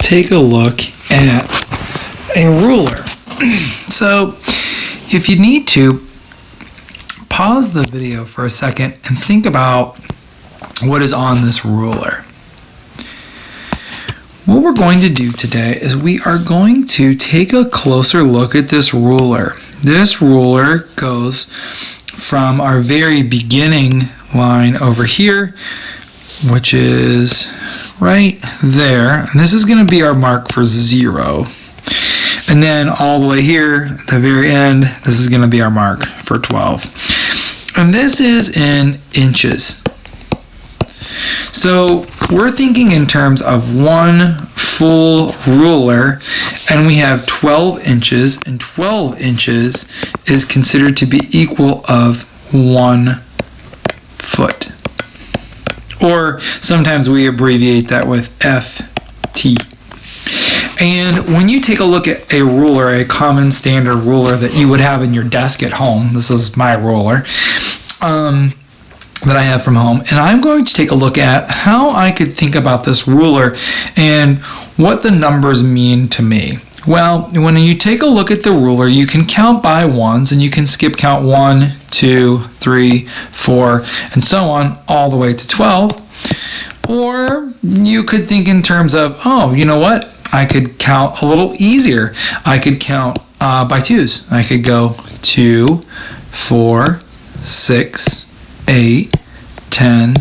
take a look at a ruler. So if you need to, pause the video for a second and think about what is on this ruler. What we're going to do today is we are going to take a closer look at this ruler. This ruler goes from our very beginning line over here, which is right there. And this is going to be our mark for 0. And then all the way here, at the very end, this is going to be our mark for 12. And this is in inches. So we're thinking in terms of one full ruler, and we have 12 inches, and 12 inches is considered to be equal of 1 foot. Or sometimes we abbreviate that with FT. And when you take a look at a ruler, a common standard ruler that you would have in your desk at home, this is my ruler, that I have from home, and I'm going to take a look at how I could think about this ruler and what the numbers mean to me. Well, when you take a look at the ruler, you can count by ones, and you can skip count 1, 2, 3, 4, and so on, all the way to 12. Or you could think in terms of, oh, you know what? I could count a little easier. I could count by twos. I could go 2, 4, 6, 8, 10,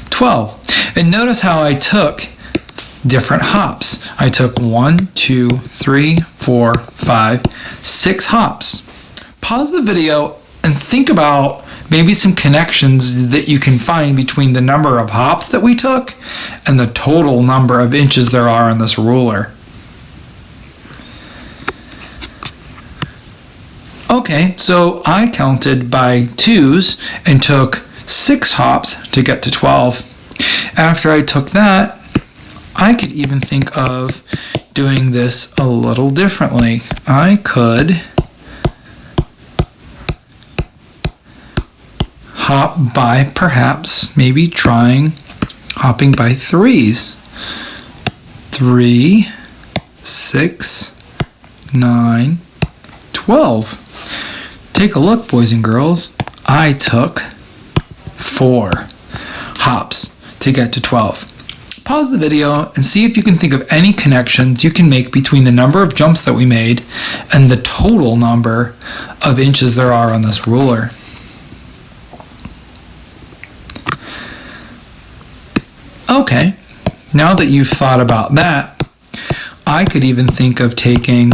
12. And notice how I took different hops. I took 1, 2, 3, 4, 5, 6 hops. Pause the video and think about maybe some connections that you can find between the number of hops that we took and the total number of inches there are on this ruler. Okay, so I counted by twos and took 6 hops to get to 12. After I took that, I could even think of doing this a little differently. I could hop by perhaps maybe trying hopping by 3s. 3, 6, 9, 12. Take a look, boys and girls. I took 4 hops to get to 12. Pause the video and see if you can think of any connections you can make between the number of jumps that we made and the total number of inches there are on this ruler. Okay, now that you've thought about that, I could even think of taking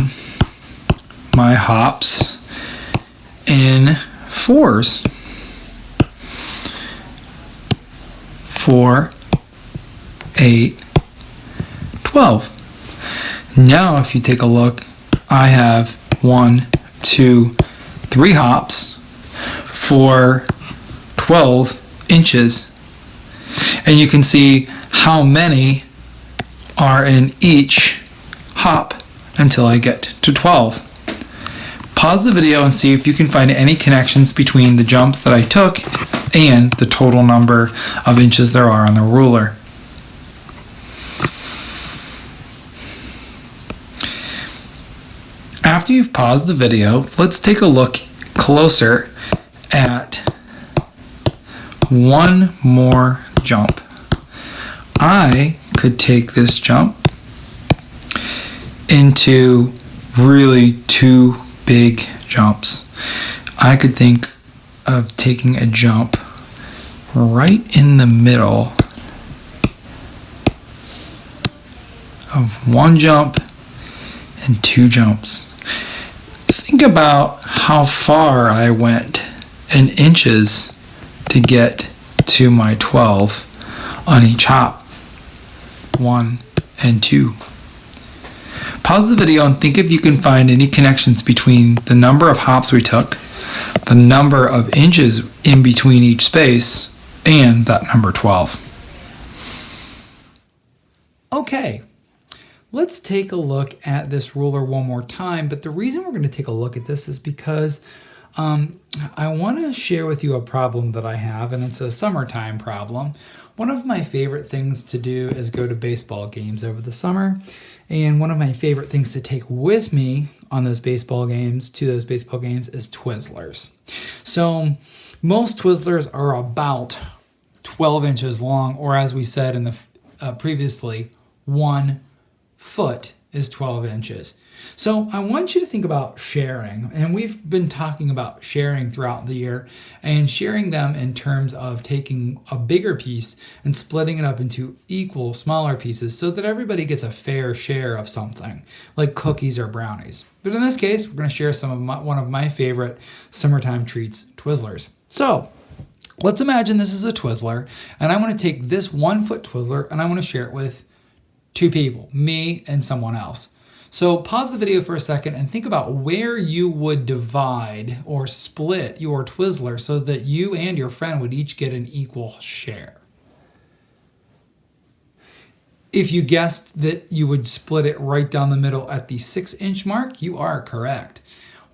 my hops in 4s. 4, 8, 12. Now if you take a look, I have 1, 2, 3 hops for 12 inches. And you can see how many are in each hop until I get to 12. Pause the video and see if you can find any connections between the jumps that I took and the total number of inches there are on the ruler. After you've paused the video, let's take a look closer at one more jump. I could take this jump into really 2 big jumps. I could think of taking a jump right in the middle of 1 jump and 2 jumps. Think about how far I went in inches to get to my 12 on each hop. 1 and 2. Pause the video and think if you can find any connections between the number of hops we took, the number of inches in between each space, and that number 12. Okay, let's take a look at this ruler one more time, but the reason we're going to take a look at this is because I want to share with you a problem that I have, and it's a summertime problem. One of my favorite things to do is go to baseball games over the summer, And one of my favorite things to take with me on those baseball games, is Twizlers. So most Twizlers are about 12 inches long, or as we said in the previously, 1 foot is 12 inches. So I want you to think about sharing, and we've been talking about sharing throughout the year, and sharing them in terms of taking a bigger piece and splitting it up into equal smaller pieces so that everybody gets a fair share of something, like cookies or brownies. But in this case, we're going to share one of my favorite summertime treats, Twizzlers. So let's imagine this is a Twizzler, and I want to take this 1 foot Twizzler and I want to share it with 2 people, me and someone else. So pause the video for a second and think about where you would divide or split your Twizzler so that you and your friend would each get an equal share. If you guessed that you would split it right down the middle at the 6-inch mark, you are correct.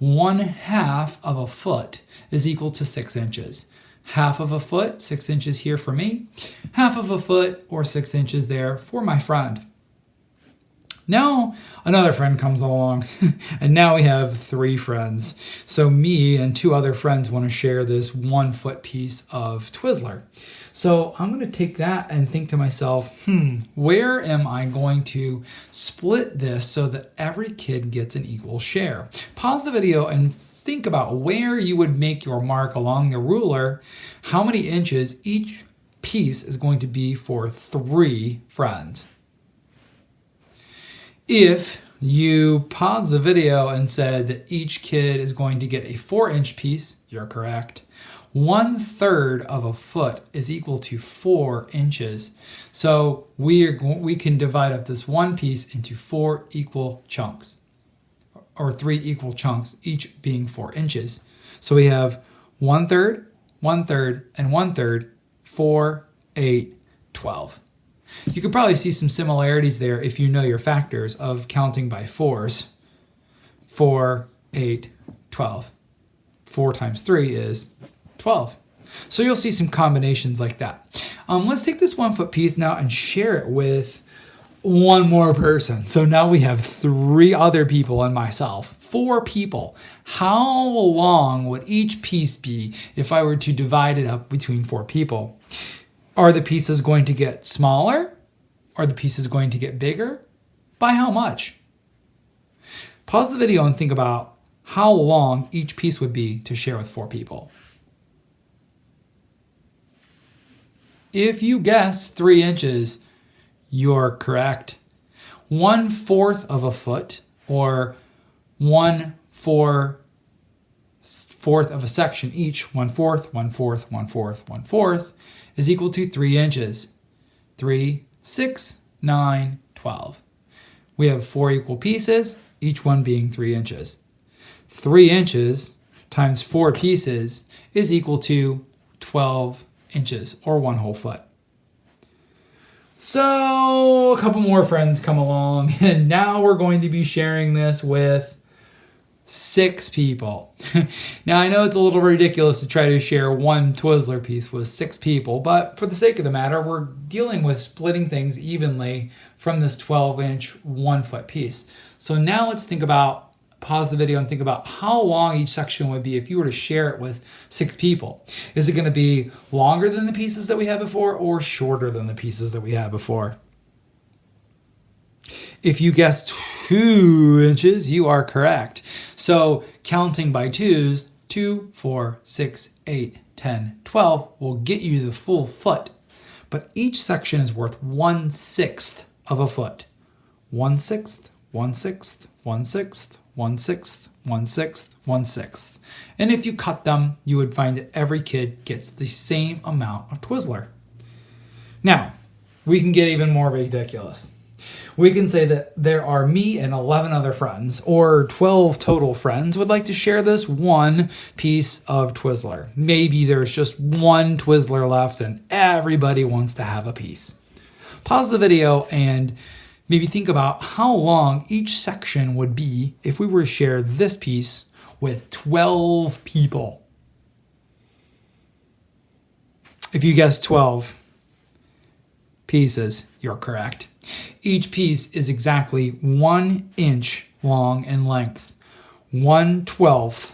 1/2 of a foot is equal to 6 inches. 1/2 of a foot, 6 inches here for me. 1/2 of a foot or 6 inches there for my friend. Now another friend comes along and now we have 3 friends. So me and 2 other friends want to share this 1 foot piece of Twizzler. So I'm going to take that and think to myself, where am I going to split this so that every kid gets an equal share? Pause the video and think about where you would make your mark along the ruler, how many inches each piece is going to be for 3 friends. If you pause the video and said that each kid is going to get a 4-inch piece, you're correct. 1/3 of a foot is equal to 4 inches. So we can divide up this 1 piece into 4 equal chunks, or 3 equal chunks, each being 4 inches. So we have 1/3, 1/3, and 1/3, 4, 8, 12. You can probably see some similarities there if you know your factors of counting by 4s. 4, 8, 12. 4 times 3 is 12. So you'll see some combinations like that. Let's take this 1 foot piece now and share it with one more person. So now we have 3 other people and myself. 4 people. How long would each piece be if I were to divide it up between 4 people? Are the pieces going to get smaller? Are the pieces going to get bigger? By how much? Pause the video and think about how long each piece would be to share with 4 people. If you guess 3 inches, you're correct. 1/4 of a foot, or 1/4 of a section each, 1/4, 1/4, 1/4, 1/4, is equal to 3 inches. 3, 6, 9, 12. We have 4 equal pieces, each one being 3 inches. 3 inches times 4 pieces is equal to 12 inches, or 1 whole foot. So a couple more friends come along, and now we're going to be sharing this with 6 people. Now I know it's a little ridiculous to try to share 1 Twizzler piece with 6 people, but for the sake of the matter, we're dealing with splitting things evenly from this 12-inch 1 foot piece. So now let's pause the video and think about how long each section would be if you were to share it with 6 people. Is it going to be longer than the pieces that we had before, or shorter than the pieces that we had before? If you guessed 2 inches, you are correct. So counting by 2s, 2, 4, 6, 8, 10, 12 will get you the full foot. But each section is worth 1/6 of a foot. 1/6, 1/6, 1/6, 1/6, 1/6, 1/6. And if you cut them, you would find that every kid gets the same amount of Twizzler. Now, we can get even more ridiculous. We can say that there are me and 11 other friends, or 12 total friends, would like to share this 1 piece of Twizzler. Maybe there's just 1 Twizzler left and everybody wants to have a piece. Pause the video and maybe think about how long each section would be if we were to share this piece with 12 people. If you guessed 12 pieces, you're correct. Each piece is exactly 1 inch long in length. 1/12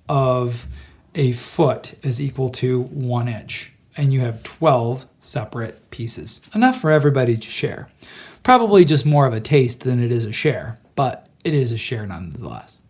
of a foot is equal to 1 inch. And you have 12 separate pieces. Enough for everybody to share. Probably just more of a taste than it is a share, but it is a share nonetheless.